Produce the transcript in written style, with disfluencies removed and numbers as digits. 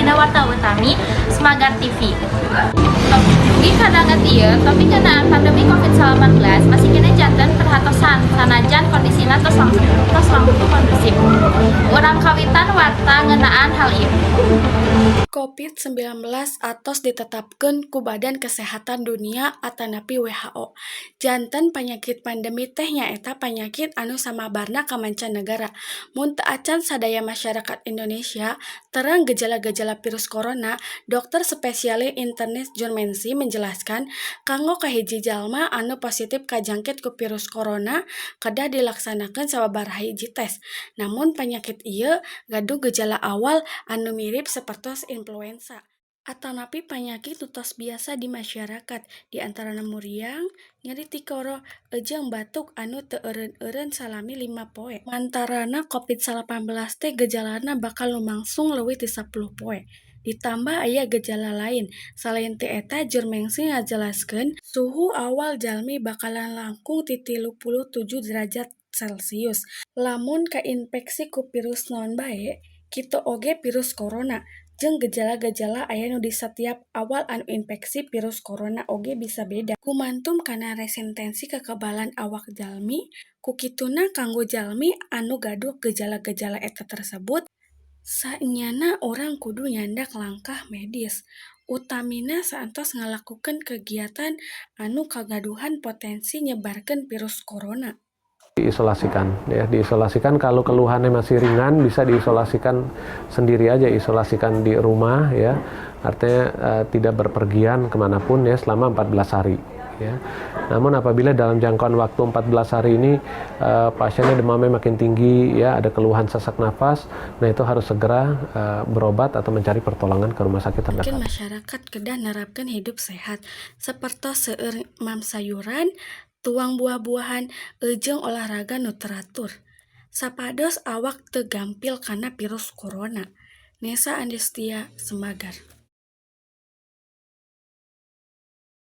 dina Warta Utami Semagar TV. Di kadanget ieu topik ngeunaan pandemi COVID-19 masih kena janten perhatosan sanajan kondisina tos langkung kondusif. Urang kawitan warta ngeunaan hal ieu. COVID-19 atos ditetapkeun ku Badan Kesehatan Dunia atanapi WHO. Janten panyakit pandemi teh nyaeta panyakit anu samabarna ka mancanegara. Mun teu acan sadaya masyarakat Indonesia terang gejala-gejala virus corona, dokter spesialis internis John Mensi menjelaskan kanggo kahiji jalma anu positif kajangkit ku virus corona kedah dilaksanakeun sababaraha hiji tes. Namun panyakit ieu gaduh gejala awal anu mirip sapertos influenza. Atanapi penyakit tutos biasa di masyarakat, di antarana muriang, nyeri tikoro, jeung batuk anu teu eureun-eureun salami 5 poe. Mantarana COVID-19 teh gejalana bakal lumangsung leuwih ti 10 poe. Ditambah aya gejala lain, selain ti eta Jurmengsi ngajelaskeun suhu awal jalmi bakalan langkung ti 37 derajat Celcius. Lamun kainfeksi ku virus naon bae, kitu oge virus corona. Jeung gejala-gejala aya nu di setiap awal anu infeksi virus corona oge bisa beda. Gumantung kana resistensi kekebalan awak jalmi, kukituna kanggo jalmi anu gaduh gejala-gejala eta tersebut, saenyana orang kudu nyandak langkah medis. Utamina saantos ngalakukeun kegiatan anu kagaduhan potensi nyebarkeun virus corona. Diisolasikan kalau keluhannya masih ringan bisa diisolasikan sendiri aja, isolasikan di rumah ya, artinya tidak berpergian kemanapun ya selama 14 hari ya. Namun apabila dalam jangkauan waktu 14 hari ini pasiennya demamnya makin tinggi ya, ada keluhan sesak nafas, nah itu harus segera berobat atau mencari pertolongan ke rumah sakit terdekat. Mungkin masyarakat kedah nerapkan hidup sehat sapertos seueur mam sayuran, tuang buah-buahan, jeung olahraga nu teratur. Sapados awak teu gampil kana virus corona. Nesa Andestia, Semagar.